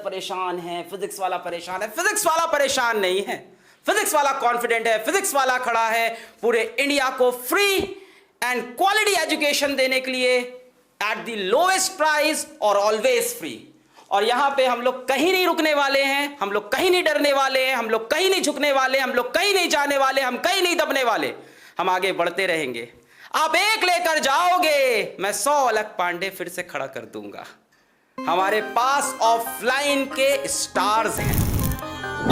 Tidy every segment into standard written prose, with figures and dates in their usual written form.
परेशान है, फिजिक्स वाला परेशान है। फिजिक्स वाला परेशान नहीं है, फिजिक्स वाला कॉन्फिडेंट है। फिजिक्स वाला खड़ा है पूरे इंडिया को फ्री एंड क्वालिटी एजुकेशन देने के लिए एट द लोएस्ट प्राइस और ऑलवेज फ्री। और यहां पे हम लोग कहीं नहीं रुकने वाले हैं, हम लोग कहीं नहीं डरने वाले हैं, हम लोग कहीं नहीं झुकने वाले, हम लोग कहीं नहीं जाने वाले, हम कहीं नहीं दबने वाले। हम आगे बढ़ते रहेंगे। आप एक लेकर जाओगे, मैं 100 अलग पांडे फिर से खड़ा कर दूंगा। हमारे पास ऑफलाइन के स्टार्स हैं,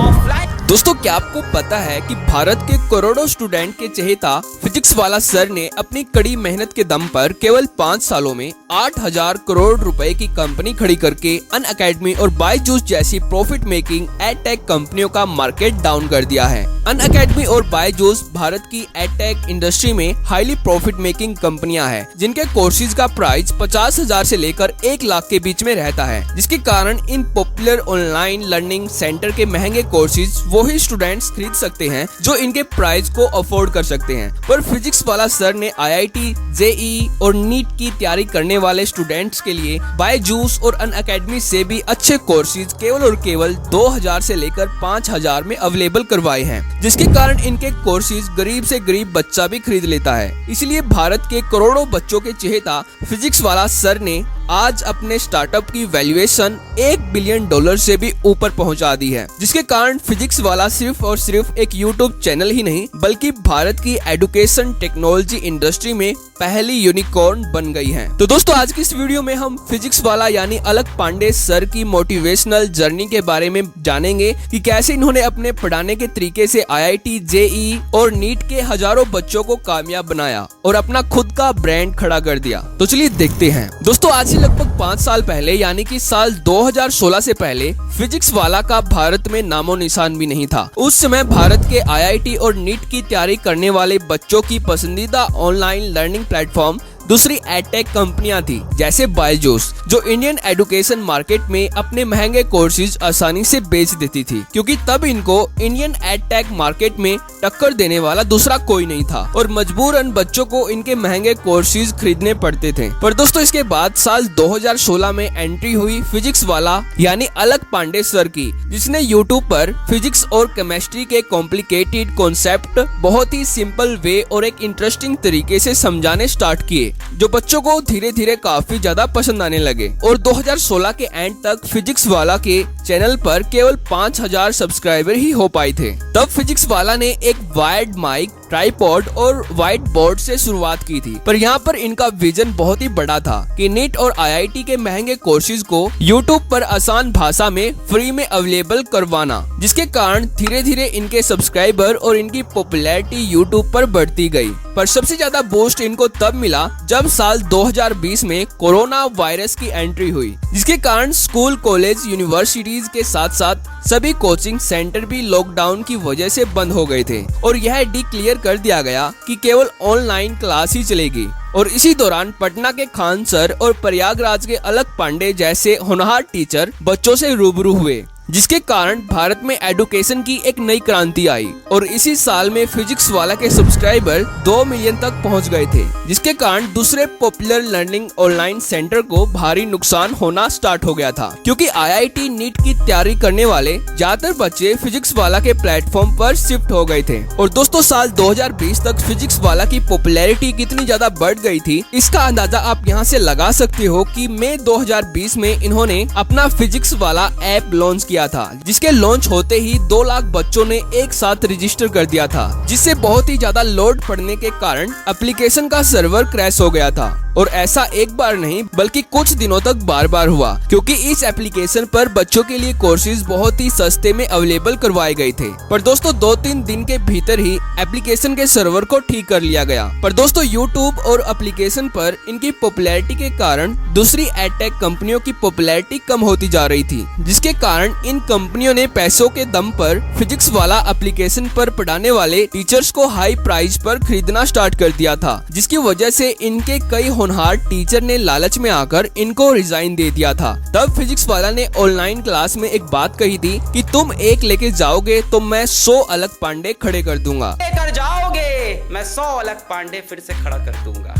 ऑफलाइन। दोस्तों, क्या आपको पता है कि भारत के करोड़ों स्टूडेंट के चहेता फिजिक्स वाला सर ने अपनी कड़ी मेहनत के दम पर केवल 5 सालों में 8,000 करोड़ रुपए की कंपनी खड़ी करके अनअकैडमी और बायजूस जैसी प्रॉफिट मेकिंग एडटेक कंपनियों का मार्केट डाउन कर दिया है। अनअकैडमी और बायजूस भारत की एडटेक इंडस्ट्री में हाईली प्रॉफिट मेकिंग कंपनियां हैं, जिनके कोर्सेज का प्राइस 50,000 से लेकर 1 लाख के बीच में रहता है, जिसके कारण इन पॉपुलर ऑनलाइन लर्निंग सेंटर के महंगे कोर्सेज वही स्टूडेंट्स खरीद सकते हैं जो इनके प्राइस को अफोर्ड कर सकते हैं। पर फिजिक्स वाला सर ने आईआईटी, जेईई और नीट की तैयारी करने वाले स्टूडेंट्स के लिए बायजूस और अनअकैडमी से भी अच्छे कोर्सेज केवल और केवल 2,000 से लेकर 5,000 में अवेलेबल करवाए हैं, जिसके कारण इनके कोर्सेज गरीब से गरीब बच्चा भी खरीद लेता है। इसलिए भारत के करोड़ों बच्चों के चहेता फिजिक्स वाला सर ने आज अपने स्टार्टअप की वैल्यूएशन $1 बिलियन से भी ऊपर पहुंचा दी है, जिसके कारण फिजिक्स वाला सिर्फ और सिर्फ एक यूट्यूब चैनल ही नहीं बल्कि भारत की एजुकेशन टेक्नोलॉजी इंडस्ट्री में पहली यूनिकॉर्न बन गई है। तो दोस्तों, आज की इस वीडियो में हम फिजिक्स वाला यानी अलख पांडे सर की मोटिवेशनल जर्नी के बारे में जानेंगे कि कैसे इन्होंने अपने पढ़ाने के तरीके से आईआईटी, जेईई और नीट के हजारों बच्चों को कामयाब बनाया और अपना खुद का ब्रांड खड़ा कर दिया। तो चलिए देखते हैं। दोस्तों, आज से लगभग 5 साल पहले यानी कि साल 2016 से पहले फिजिक्स वाला का भारत में नामो निशान भी नहीं था। उस समय भारत के आईआईटी और नीट की तैयारी करने वाले बच्चों की पसंदीदा ऑनलाइन लर्निंग प्लेटफॉर्म दूसरी एडटेक कंपनियां थी, जैसे बायजूस, जो इंडियन एजुकेशन मार्केट में अपने महंगे कोर्सेज आसानी से बेच देती थी, क्योंकि तब इनको इंडियन एडटेक मार्केट में टक्कर देने वाला दूसरा कोई नहीं था और मजबूरन बच्चों को इनके महंगे कोर्सेज खरीदने पड़ते थे। पर दोस्तों, इसके बाद साल 2016 में एंट्री हुई फिजिक्स वाला यानी अलख पांडे सर की, जिसने यूट्यूब पर फिजिक्स और केमिस्ट्री के कॉम्प्लिकेटेड कॉन्सेप्ट बहुत ही सिंपल वे और एक इंटरेस्टिंग तरीके से समझाने स्टार्ट किए, जो बच्चों को धीरे धीरे काफी ज्यादा पसंद आने लगे। और 2016 के एंड तक फिजिक्स वाला के चैनल पर केवल 5,000 सब्सक्राइबर ही हो पाए थे। तब फिजिक्स वाला ने एक वायर्ड माइक, ट्राइपॉड और व्हाइट बोर्ड से शुरुआत की थी, पर यहाँ पर इनका विजन बहुत ही बड़ा था कि नीट और आईआईटी के महंगे कोर्सेज को यूट्यूब पर आसान भाषा में फ्री में अवेलेबल करवाना, जिसके कारण धीरे धीरे इनके सब्सक्राइबर और इनकी पॉपुलैरिटी यूट्यूब पर बढ़ती गई। पर सबसे ज्यादा बूस्ट इनको तब मिला जब साल 2020 में कोरोना वायरस की एंट्री हुई, जिसके कारण स्कूल, कॉलेज, यूनिवर्सिटीज के साथ साथ सभी कोचिंग सेंटर भी लॉकडाउन की वजह से बंद हो गए थे और यह डिक्लेयर कर दिया गया कि केवल ऑनलाइन क्लास ही चलेगी। और इसी दौरान पटना के खान सर और प्रयागराज के अलख पांडे जैसे होनहार टीचर बच्चों से रूबरू हुए, जिसके कारण भारत में एजुकेशन की एक नई क्रांति आई। और इसी साल में फिजिक्स वाला के सब्सक्राइबर 2 मिलियन तक पहुंच गए थे, जिसके कारण दूसरे पॉपुलर लर्निंग ऑनलाइन सेंटर को भारी नुकसान होना स्टार्ट हो गया था, क्योंकि आईआईटी, नीट की तैयारी करने वाले ज्यादातर बच्चे फिजिक्स वाला के प्लेटफॉर्म पर शिफ्ट हो गए थे। और दोस्तों, साल 2020 तक फिजिक्स वाला की पॉपुलैरिटी कितनी ज्यादा बढ़ गई थी, इसका अंदाजा आप यहाँ से लगा सकते हो कि मई 2020 में इन्होंने अपना फिजिक्स वाला ऐप लॉन्च किया था, जिसके लॉन्च होते ही 2 लाख बच्चों ने एक साथ रजिस्टर कर दिया था, जिससे बहुत ही ज्यादा लोड पड़ने के कारण एप्लीकेशन का सर्वर क्रैश हो गया था। और ऐसा एक बार नहीं बल्कि कुछ दिनों तक बार बार हुआ, क्योंकि इस एप्लीकेशन पर बच्चों के लिए कोर्सेज बहुत ही सस्ते में अवेलेबल करवाए गए थे। पर दोस्तों, 2-3 दिन के भीतर ही एप्लीकेशन के सर्वर को ठीक कर लिया गया। पर दोस्तों, यूट्यूब और एप्लीकेशन पर इनकी पॉपुलैरिटी के कारण दूसरी एडटेक कंपनियों की पॉपुलैरिटी कम होती जा रही थी, जिसके कारण इन कंपनियों ने पैसों के दम पर फिजिक्स वाला एप्लीकेशन पर पढ़ाने वाले टीचर्स को हाई प्राइस पर खरीदना स्टार्ट कर दिया था, जिसकी वजह से इनके कई होनहार टीचर ने लालच में आकर इनको रिजाइन दे दिया था। तब फिजिक्स वाला ने ऑनलाइन क्लास में एक बात कही थी कि तुम एक लेके जाओगे तो मैं 100 अलख पांडे खड़े कर दूंगा। लेकर जाओगे, मैं 100 अलख पांडे फिर से खड़ा कर दूंगा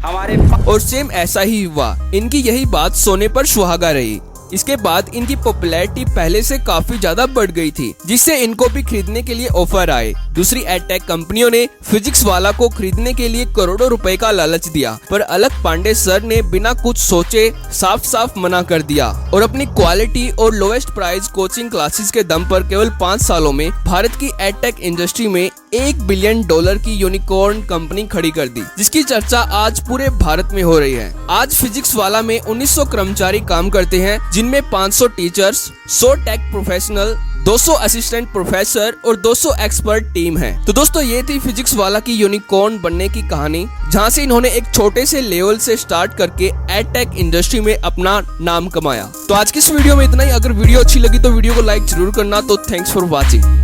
हमारे। और सेम ऐसा ही हुआ। इनकी यही बात सोने पर सुहागा रही। इसके बाद इनकी पॉपुलैरिटी पहले से काफी ज्यादा बढ़ गई थी, जिससे इनको भी खरीदने के लिए ऑफर आए। दूसरी एडटेक कंपनियों ने फिजिक्स वाला को खरीदने के लिए करोड़ों रुपए का लालच दिया, पर अलख पांडे सर ने बिना कुछ सोचे साफ साफ मना कर दिया और अपनी क्वालिटी और लोएस्ट प्राइस कोचिंग क्लासेस के दम पर केवल 5 सालों में भारत की एडटेक इंडस्ट्री में $1 बिलियन की यूनिकॉर्न कंपनी खड़ी कर दी, जिसकी चर्चा आज पूरे भारत में हो रही है। आज फिजिक्स वाला में 1900 कर्मचारी काम करते हैं, जिनमें 500 teachers, 100 tech professional, 200 assistant professor और 200 एक्सपर्ट टीम है। तो दोस्तों ये थी फिजिक्स वाला की यूनिकॉर्न बनने की कहानी, जहां से इन्होंने एक छोटे से लेवल से स्टार्ट करके एडटेक इंडस्ट्री में अपना नाम कमाया। तो आज की इस वीडियो में इतना ही। अगर वीडियो अच्छी लगी तो वीडियो को लाइक जरूर करना। तो थैंक्स फॉर वॉचिंग।